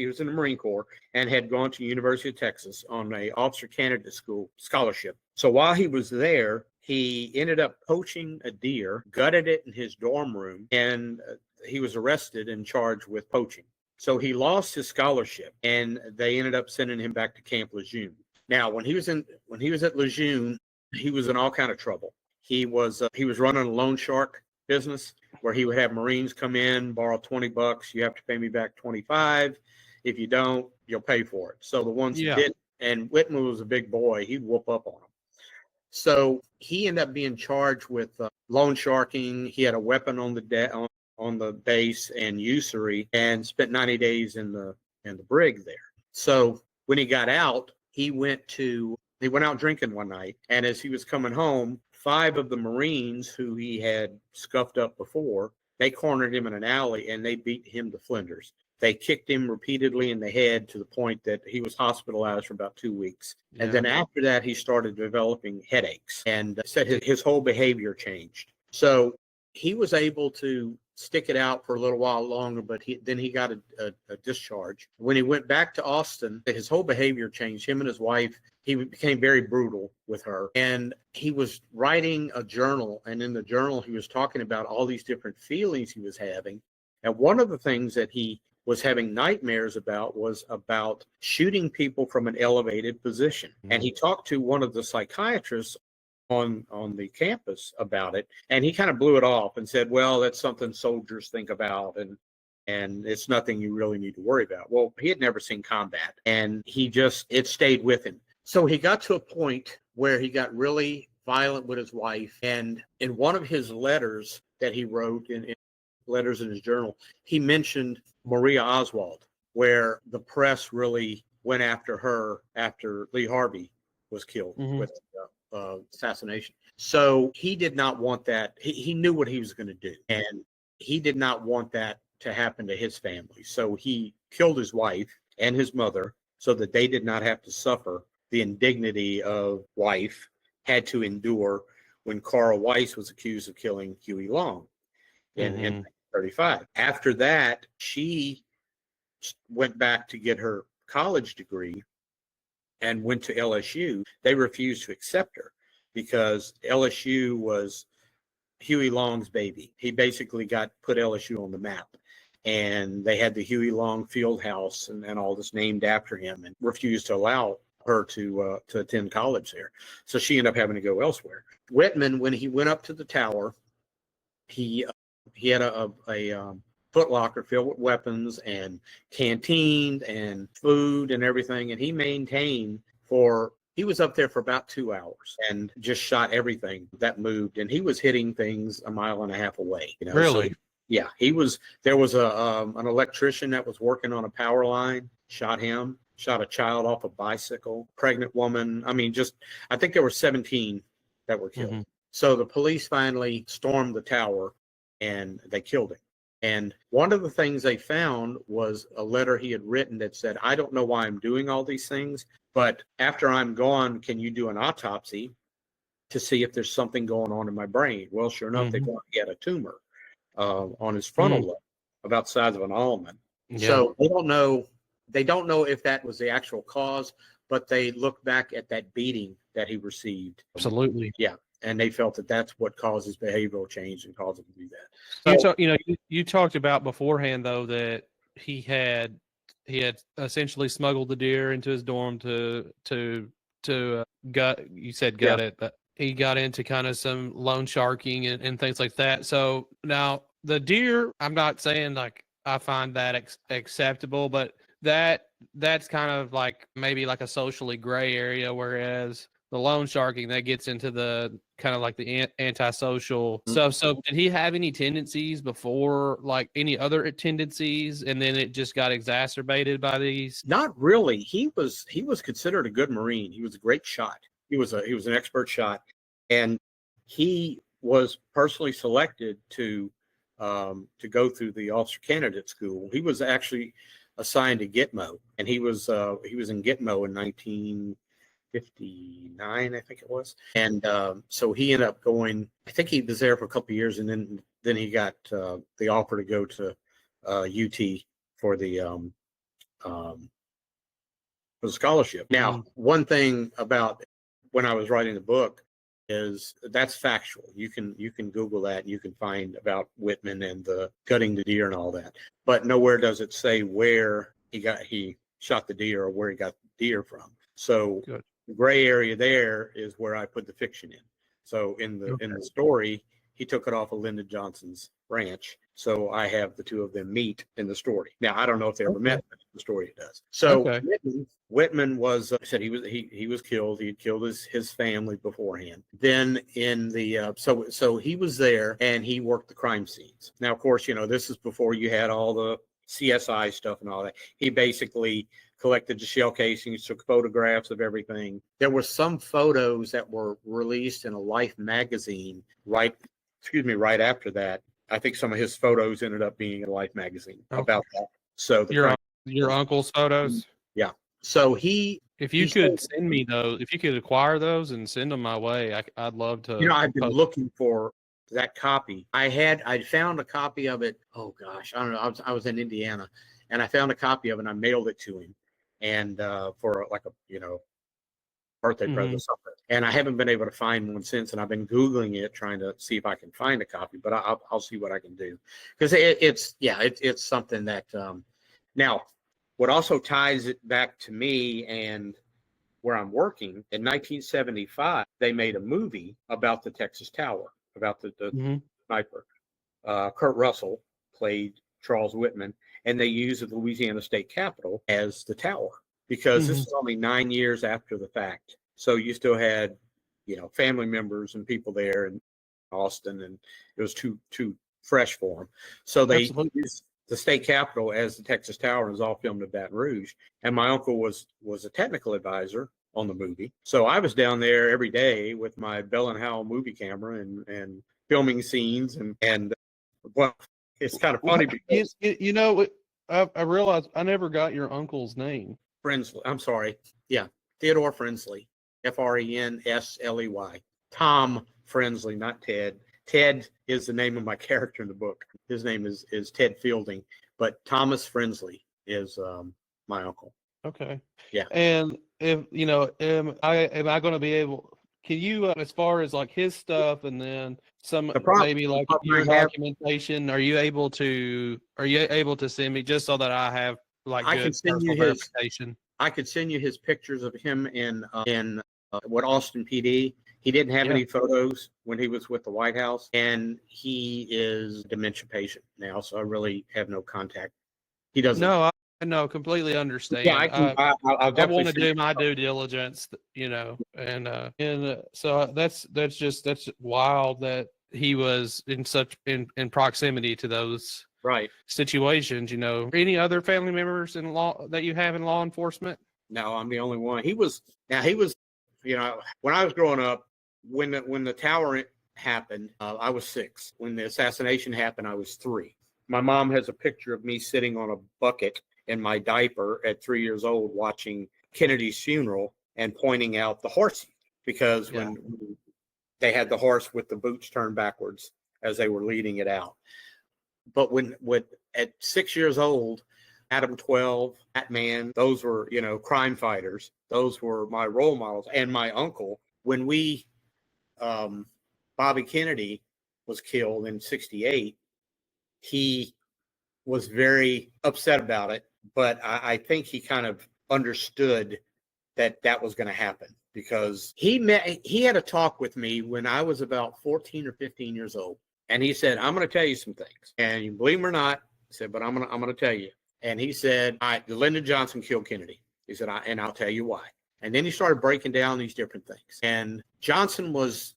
was in the Marine Corps and had gone to University of Texas on a officer candidate school scholarship. So while he was there, he ended up poaching a deer, gutted it in his dorm room, and he was arrested and charged with poaching. So he lost his scholarship, and they ended up sending him back to Camp Lejeune. Now, when he was at Lejeune, he was in all kind of trouble. He was running a loan shark business where he would have Marines come in, borrow $20. You have to pay me back 25. If you don't, you'll pay for it. So the ones who didn't, and Whitman was a big boy, he'd whoop up on them. So he ended up being charged with loan sharking. He had a weapon on the base and usury, and spent 90 days in the brig there. So when he got out, he went out drinking one night, and as he was coming home, 5 of the Marines who he had scuffed up before, they cornered him in an alley and they beat him to flinders. They kicked him repeatedly in the head to the point that he was hospitalized for about 2 weeks. Yeah. And then after that, he started developing headaches, and said his whole behavior changed. So he was able to stick it out for a little while longer, but then he got a discharge. When he went back to Austin, his whole behavior changed. Him and his wife, he became very brutal with her. And he was writing a journal, and in the journal, he was talking about all these different feelings he was having. And one of the things that he was having nightmares about was about shooting people from an elevated position. Mm-hmm. And he talked to one of the psychiatrists on the campus about it, and he kind of blew it off and said, well, that's something soldiers think about, and it's nothing you really need to worry about. Well, he had never seen combat, and it stayed with him. So he got to a point where he got really violent with his wife, and in one of his letters that he wrote in letters in his journal, he mentioned Maria Oswald, where the press really went after her after Lee Harvey was killed with assassination. So he did not want that. He knew what he was going to do, and he did not want that to happen to his family. So he killed his wife and his mother so that they did not have to suffer the indignity of wife had to endure when Carl Weiss was accused of killing Huey Long in 1935. After that, she went back to get her college degree and went to LSU. They refused to accept her. because LSU was Huey Long's baby. He basically put LSU on the map. And they had the Huey Long Field House and all this named after him, and refused to allow her to attend college there. So she ended up having to go elsewhere. Whitman, when he went up to the tower, he had a Foot Locker filled with weapons and canteen and food and everything, and he was up there for about 2 hours and just shot everything that moved, and he was hitting things a mile and a half away. Really? So, yeah, there was an electrician that was working on a power line, shot him, shot a child off a bicycle, pregnant woman. I mean, I think there were 17 that were killed. Mm-hmm. So the police finally stormed the tower and they killed him. And one of the things they found was a letter he had written that said, I don't know why I'm doing all these things, but after I'm gone, can you do an autopsy to see if there's something going on in my brain? Well, sure enough, they found he had a tumor on his frontal lobe, about the size of an almond. Yeah. So they don't know if that was the actual cause, but they look back at that beating that he received. Absolutely. Yeah. And they felt that that's what caused his behavioral change and caused him to do that. So, you talked about beforehand, though, that he had essentially smuggled the deer into his dorm to gut. You said gut it, but he got into kind of some loan sharking and things like that. So now the deer, I'm not saying like I find that acceptable, but that's kind of like maybe like a socially gray area, whereas the loan sharking, that gets into the kind of like the antisocial stuff. So did he have any tendencies before, like any other tendencies, and then it just got exacerbated by these? Not really. He was considered a good Marine. He was a great shot. He was an expert shot, and he was personally selected to go through the officer candidate school. He was actually assigned to Gitmo, and he was in Gitmo in 1959, I think it was. And so he ended up going, I think he was there for a couple of years, and then he got the offer to go to UT for the scholarship. Now, one thing about when I was writing the book is that's factual. You can Google that and you can find about Whitman and the gutting the deer and all that. But nowhere does it say where he shot the deer or where he got the deer from. So the gray area there is where I put the fiction in. So in the story, he took it off of Lyndon Johnson's ranch. So I have the two of them meet in the story. Now, I don't know if they ever met, but in the story it does. So Whitman was said he was killed. He had killed his family beforehand. Then in the so he was there and he worked the crime scenes. Now, of course, this is before you had all the CSI stuff and all that. He basically collected the shell casings, took photographs of everything. There were some photos that were released in a Life magazine right after that. I think some of his photos ended up being in Life magazine about that. So your uncle's photos? Yeah. So if you could send me those, if you could acquire those and send them my way, I'd love to. I've been looking for that copy. I found a copy of it. Oh gosh, I don't know. I was in Indiana, and I found a copy of it and I mailed it to him, and for like a birthday present or something. And I haven't been able to find one since, and I've been Googling it, trying to see if I can find a copy, but I'll see what I can do. Because it's something that, now, what also ties it back to me and where I'm working, in 1975, they made a movie about the Texas Tower, about the sniper. Kurt Russell played Charles Whitman, and they used the Louisiana State Capitol as the tower, because this is only 9 years after the fact. So you still had, family members and people there in Austin, and it was too fresh for them. So they used the state capitol as the Texas Tower, and it was all filmed at Baton Rouge. And my uncle was a technical advisor on the movie. So I was down there every day with my Bell and Howell movie camera and filming scenes. And well, it's kind of funny because I realized I never got your uncle's name. Frensley. I'm sorry. Yeah. Theodore Frensley. Frensley. Tom Frensley, not Ted. Ted is the name of my character in the book. His name is Ted Fielding, but Thomas Frensley is my uncle. Okay. Yeah. And if am I going to be able? Can you, as far as like his stuff, and then some maybe like the your problem I have, documentation, are you able to send me just so that I have like I can good send personal you his. verification? I could send you his pictures of him in what Austin PD. He didn't have Yeah. any photos when he was with the White House, and he is a dementia patient now, so I really have no contact. He doesn't. No, I no, completely understand. Yeah, I can. I'll I definitely want to send do you. my due diligence, and so that's wild that he was in proximity to those Right. situations. Any other family members in law that you have in law enforcement? No, I'm the only one. He was. When I was growing up, when the tower happened, I was 6. When the assassination happened, I was 3. My mom has a picture of me sitting on a bucket in my diaper at 3 years old watching Kennedy's funeral and pointing out the horse, because when they had the horse with the boots turned backwards as they were leading it out. But when at 6 years old, Adam 12, Batman, those were, crime fighters. Those were my role models. And my uncle, when Bobby Kennedy was killed in 68, he was very upset about it. But I think he kind of understood that was going to happen, because he had a talk with me when I was about 14 or 15 years old. And he said, I'm going to tell you some things. And you believe him or not, he said, but I'm going to tell you. And he said, all right, Lyndon Johnson killed Kennedy. He said, and I'll tell you why. And then he started breaking down these different things. And Johnson was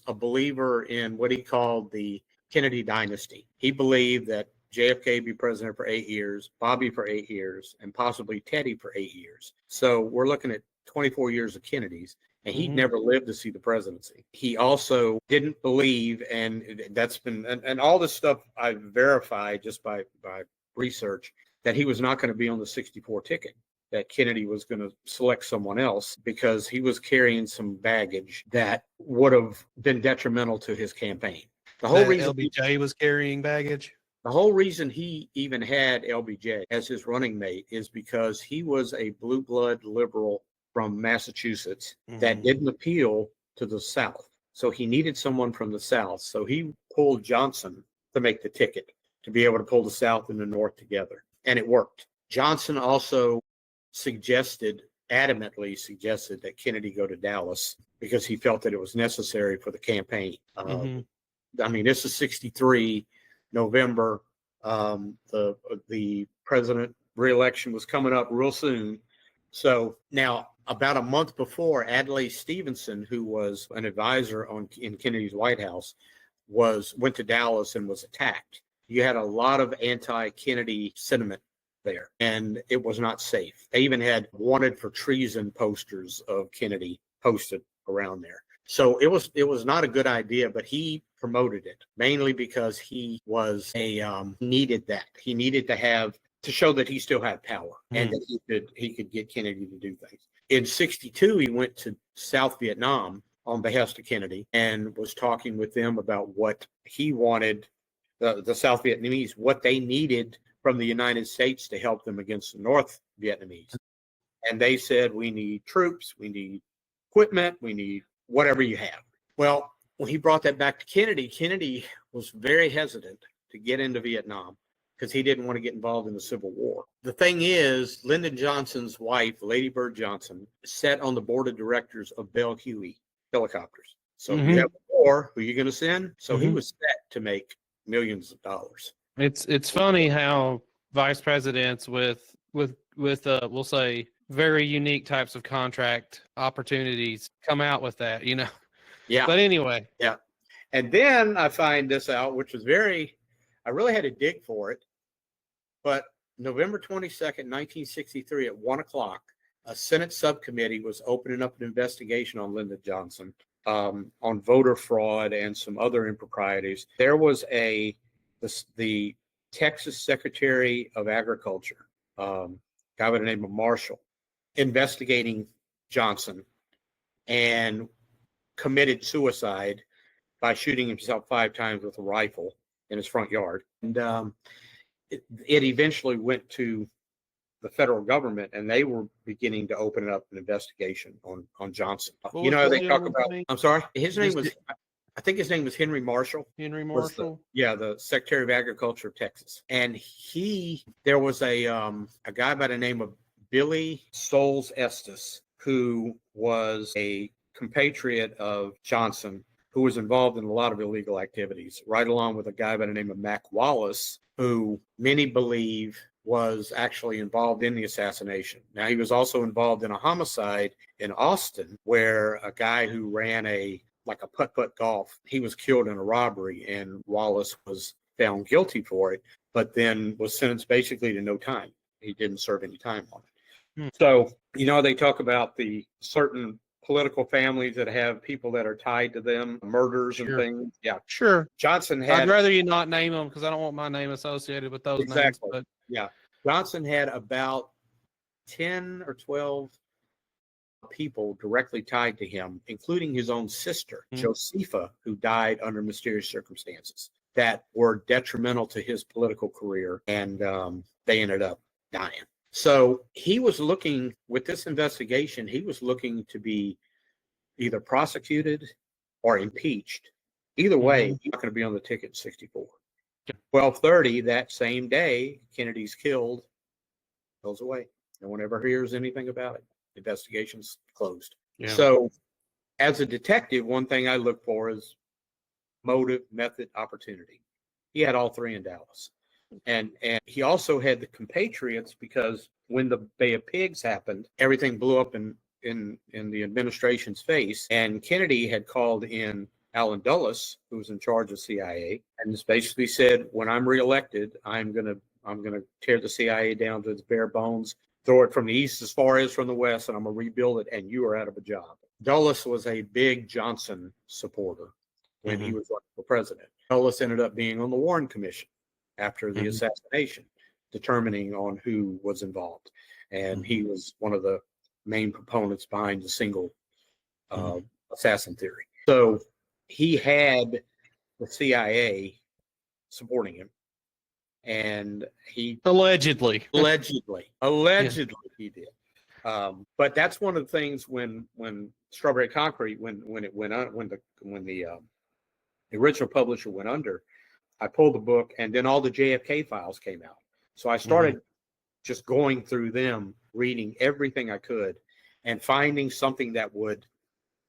a believer in what he called the Kennedy dynasty. He believed that JFK be president for 8 years, Bobby for 8 years, and possibly Teddy for 8 years. So we're looking at 24 years of Kennedys, and he'd never lived to see the presidency. He also didn't believe, and that's been, and all this stuff I've verified just by research, that he was not going to be on the 64 ticket, that Kennedy was going to select someone else because he was carrying some baggage that would have been detrimental to his campaign. The whole reason LBJ was carrying baggage. The whole reason he even had LBJ as his running mate is because he was a blue blood liberal from Massachusetts that didn't appeal to the South. So he needed someone from the South. So he pulled Johnson to make the ticket to be able to pull the South and the North together. And it worked. Johnson also adamantly suggested that Kennedy go to Dallas because he felt that it was necessary for the campaign. This is 63. November, the president re-election was coming up real soon. So now, about a month before, Adlai Stevenson, who was an advisor in Kennedy's White House, went to Dallas and was attacked. You had a lot of anti-Kennedy sentiment there, and it was not safe. They even had wanted for treason posters of Kennedy posted around there. So it was not a good idea, but he promoted it mainly because he was needed that. He needed to show that he still had power and that he could get Kennedy to do things. In 62, he went to South Vietnam on behest of Kennedy and was talking with them about what he wanted, the South Vietnamese, what they needed from the United States to help them against the North Vietnamese. And they said, we need troops, we need equipment, we need whatever you have. Well, when he brought that back to Kennedy, Kennedy was very hesitant to get into Vietnam because he didn't want to get involved in the Civil War. The thing is, Lyndon Johnson's wife, Lady Bird Johnson, sat on the board of directors of Bell Huey helicopters. So if you have a war, who are you going to send? So he was set to make millions of dollars. It's funny how vice presidents with we'll say very unique types of contract opportunities come out with that, Yeah. But anyway. Yeah. And then I find this out, which was I really had to dig for it. But November 22nd, 1963 at 1:00, a Senate subcommittee was opening up an investigation on Lyndon Johnson, on voter fraud and some other improprieties. There was the Texas Secretary of Agriculture, guy by the name of Marshall, investigating Johnson and committed suicide by shooting himself 5 times with a rifle in his front yard. And it eventually went to the federal government, and they were beginning to open up an investigation on Johnson. What You was know, the they talk gentleman's about. name? I'm sorry, his name Just was. I think his name was Henry Marshall. Henry Was Marshall. the Secretary of Agriculture of Texas, and there was a guy by the name of Billy Souls Estes, who was a compatriot of Johnson, who was involved in a lot of illegal activities, right along with a guy by the name of Mac Wallace, who many believe was actually involved in the assassination. Now, he was also involved in a homicide in Austin, where a guy who ran a putt-putt golf, he was killed in a robbery, and Wallace was found guilty for it, but then was sentenced basically to no time. He didn't serve any time on it. So, they talk about the certain political families that have people that are tied to them, murders and things. Yeah. Sure. Johnson had. I'd rather you not name them because I don't want my name associated with those names. But yeah. Johnson had about 10 or 12 people directly tied to him, including his own sister, Josepha, who died under mysterious circumstances that were detrimental to his political career, and they ended up dying. So he was looking, with this investigation, he was looking to be either prosecuted or impeached. Either way, he's not going to be on the ticket in 64. 12:30 that same day, Kennedy's killed, goes away. No one ever hears anything about it. Investigation's closed. Yeah. So as a detective, one thing I look for is motive, method, opportunity. He had all three in Dallas. And he also had the compatriots, because when the Bay of Pigs happened, everything blew up in the administration's face. And Kennedy had called in Allen Dulles, who was in charge of CIA, and just basically said, when I'm reelected, I'm gonna tear the CIA down to its bare bones, throw it from the east as far as from the west, and I'm gonna rebuild it, and you are out of a job. Dulles was a big Johnson supporter when he was running for president. Dulles ended up being on the Warren Commission after the assassination, determining on who was involved. And he was one of the main proponents behind the single assassin theory. So he had the CIA supporting him. And he allegedly he did. But that's one of the things when Strawberry Concrete, when the original publisher went under, I pulled the book, and then all the JFK files came out. So I started just going through them, reading everything I could, and finding something that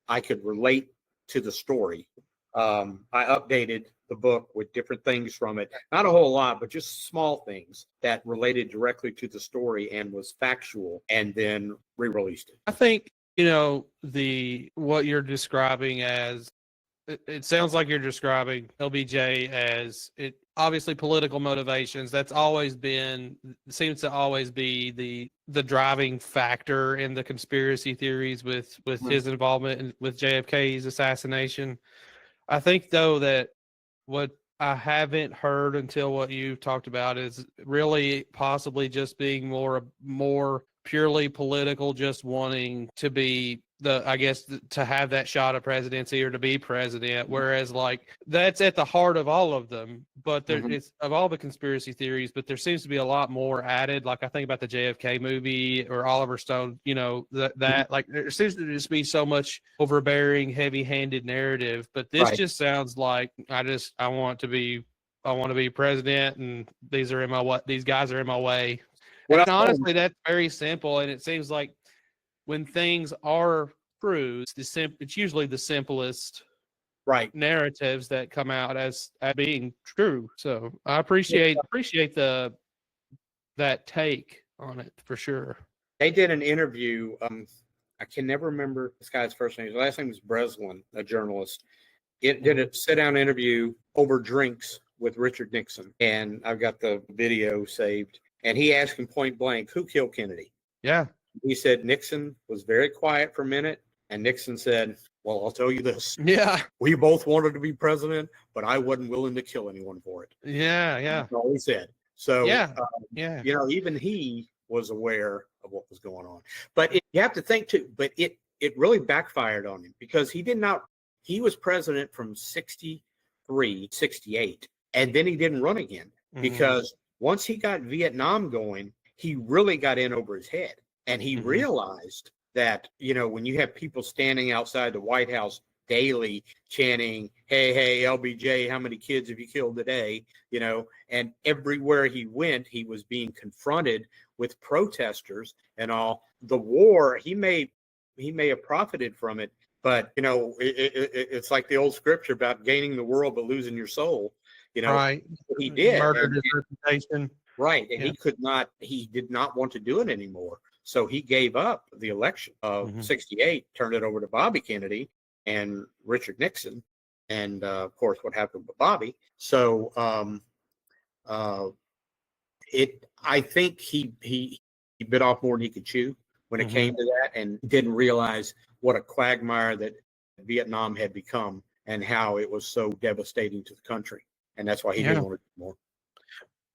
I could relate to the story. I updated the book with different things from it, not a whole lot, but just small things that related directly to the story and was factual, and then re-released it. I think, what you're describing as, it sounds like you're describing LBJ as obviously political motivations. That's seems to always be the driving factor in the conspiracy theories with his involvement with JFK's assassination. I think, though, that what I haven't heard until what you've talked about is really possibly just being more purely political, just wanting to be to have that shot of presidency or to be president. Whereas, that's at the heart of all of them, but it's of all the conspiracy theories, but there seems to be a lot more added. Like, I think about the JFK movie or Oliver Stone, there seems to just be so much overbearing, heavy-handed narrative, but this just sounds like I want to be president, and these guys are in my way. And honestly, that's very simple. And it seems like when things are true, it's usually the simplest narratives that come out as being true. So I appreciate that take on it for sure. They did an interview. I can never remember this guy's first name. His last name was Breslin, a journalist. It did a sit-down interview over drinks with Richard Nixon, and I've got the video saved. And he asked him point blank, who killed Kennedy? Yeah. He said Nixon was very quiet for a minute, and Nixon said, well, I'll tell you this. Yeah. We both wanted to be president, but I wasn't willing to kill anyone for it. Yeah. That's all he said. So, even he was aware of what was going on. But you have to think, too, but it really backfired on him, because he was president from 63, 68, and then he didn't run again, because once he got Vietnam going, he really got in over his head. And he Mhm. realized that, when you have people standing outside the White House daily chanting, hey, hey, LBJ, how many kids have you killed today? And everywhere he went, he was being confronted with protesters and all. The war, he may have profited from it, but it's like the old scripture about gaining the world but losing your soul. Right. He did, Murdered his reputation. right, and Yeah. he did not want to do it anymore. So he gave up the election of Mhm. 68, turned it over to Bobby Kennedy and Richard Nixon, and of course, what happened with Bobby. So uh, I think he bit off more than he could chew when it came Mhm. to that, and didn't realize what a quagmire that Vietnam had become and how it was so devastating to the country, and that's why he Yeah. didn't want to do more.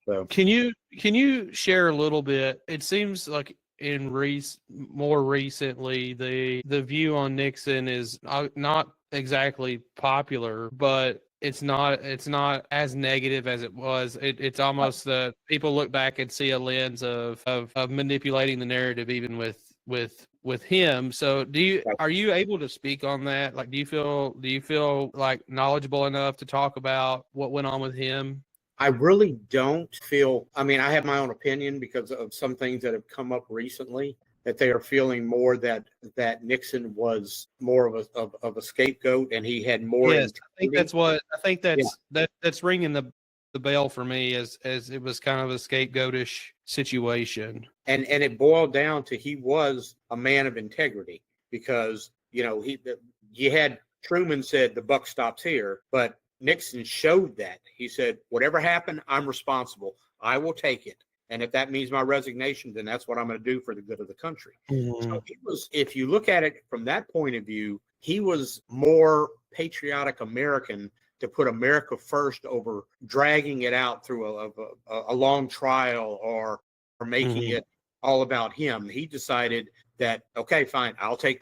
So Can you share a little bit? It seems like in more recently, the view on Nixon is not exactly popular, but it's not as negative as it was. It's almost that people look back and see a lens of manipulating the narrative, even with him. So are you able to speak on that? Like, do you feel like knowledgeable enough to talk about what went on with him? I really don't feel, I mean, I have my own opinion because of some things that have come up recently, that they are feeling more that Nixon was more of a scapegoat and he had more Yes, integrity. I think Yeah. that's ringing the bell for me, as it was kind of a scapegoatish situation. And it boiled down to he was a man of integrity because, you had Truman said the buck stops here, but Nixon showed that. He said, whatever happened, I'm responsible. I will take it. And if that means my resignation, then that's what I'm going to do for the good of the country. So Mhm. he was, if you look at it from that point of view, he was more patriotic American to put America first over dragging it out through a long trial or making Mhm. it all about him. He decided that, okay, fine, I'll take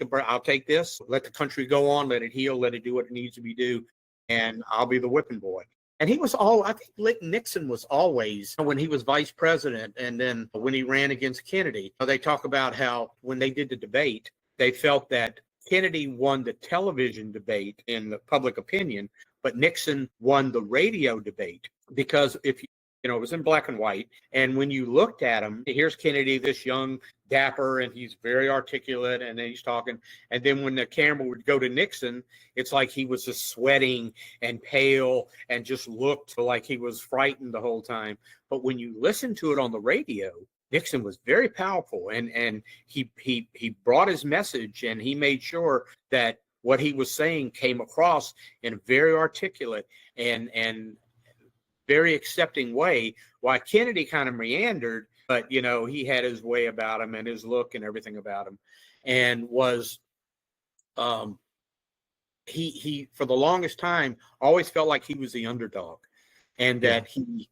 this, let the country go on, let it heal, let it do what it needs to be do, and I'll be the whipping boy. And I think Nixon was always, when he was vice president and then when he ran against Kennedy, they talk about how when they did the debate, they felt that Kennedy won the television debate in the public opinion, but Nixon won the radio debate because it was in black and white. And when you looked at him, here's Kennedy, this young, dapper, and he's very articulate, and then he's talking. And then when the camera would go to Nixon, it's like he was just sweating and pale and just looked like he was frightened the whole time. But when you listen to it on the radio, Nixon was very powerful, and he brought his message, and he made sure that what he was saying came across in a very articulate and very accepting way. While Kennedy kind of meandered, but he had his way about him and his look and everything about him, and was um, he for the longest time always felt like he was the underdog, and Yeah. that he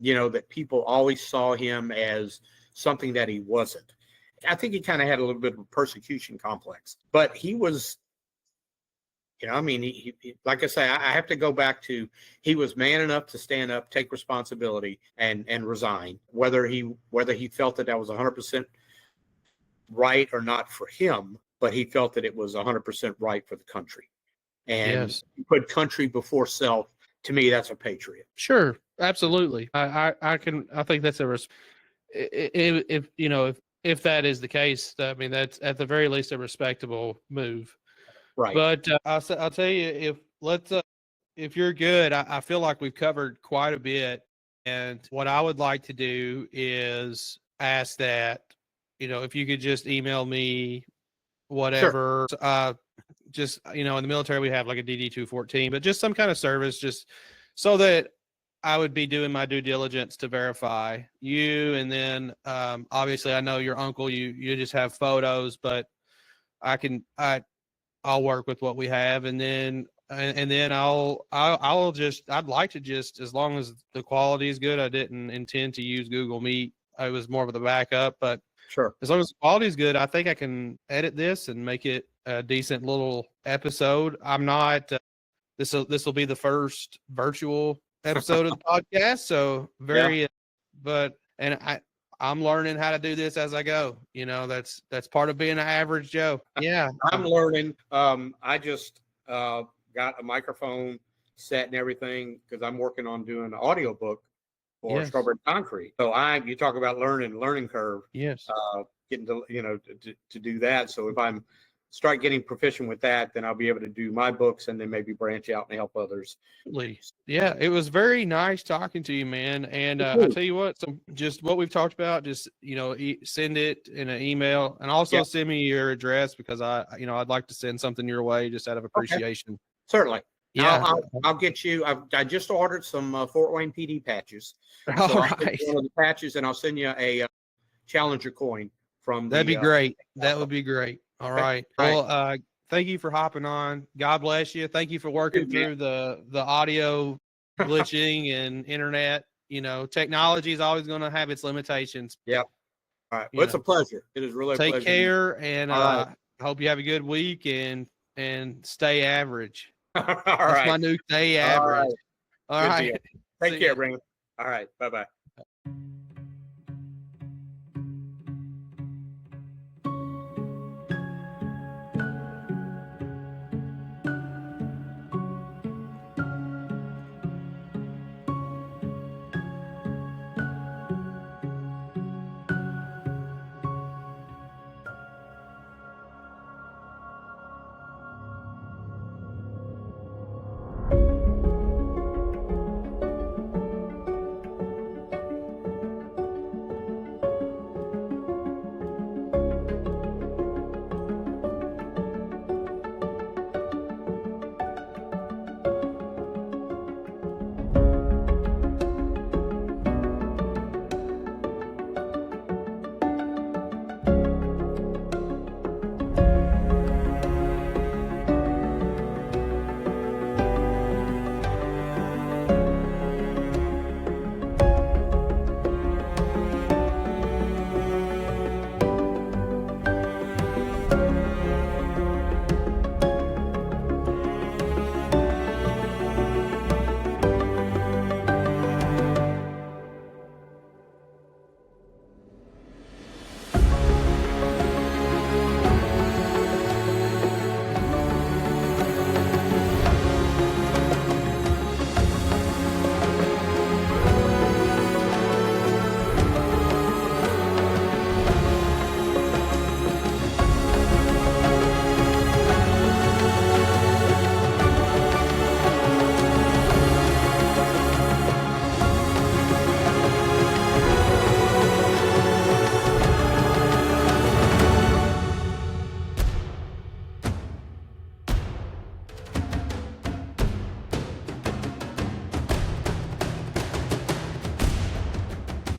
that people always saw him as something that he wasn't. I think he kind of had a little bit of a persecution complex, but he was, I mean, like I say, I have to go back to, he was man enough to stand up, take responsibility, and resign, whether he felt that was 100% right or not for him, but he felt that it was 100% right for the country. And Yes. put country before self. To me, that's a patriot. Sure. Absolutely. I think that's if if that is the case, I mean, that's at the very least a respectable move. Right. But I'll tell you, if you're good, I feel like we've covered quite a bit. And what I would like to do is ask that, if you could just email me Sure. whatever, just, in the military, we have like a DD 214, but just some kind of service, just so that I would be doing my due diligence to verify you. And then, obviously I know your uncle, you just have photos, but I'll work with what we have, and then I'd like to just, as long as the quality is good. I didn't intend to use Google Meet. I was more of the backup, but Sure. as long as the quality is good, I think I can edit this and make it a decent little episode. I'm not. This will be the first virtual episode of the podcast, so Yeah. very. But and I'm learning how to do this as I go. You know, that's part of being an average Joe. Yeah. I'm learning. I just got a microphone set and everything because I'm working on doing an audio book for Yes. Strawberry Concrete. So you talk about learning curve. Yes. Getting to to do that. So if I'm start getting proficient with that, then I'll be able to do my books and then maybe branch out and help others. Yeah, it was very nice talking to you, man. And I tell you what, just what we've talked about, just send it in an email, and also send me your address because I'd like to send something your way just out of appreciation. Okay. Certainly. Yeah, I'll get you. I just ordered some Fort Wayne PD patches. All so right. I'll get one of the patches, and I'll send you a Challenger coin from. That'd be great. That would be great. All right. Well, thank you for hopping on. God bless you. Thank you for working through the audio glitching and internet. Technology is always going to have its limitations. Yep. All right. Well, it's a pleasure. It is really a pleasure. Take care, and I hope you have a good week and stay average. All That's my new stay average. All right. Take care, Brandon. All right. Bye-bye.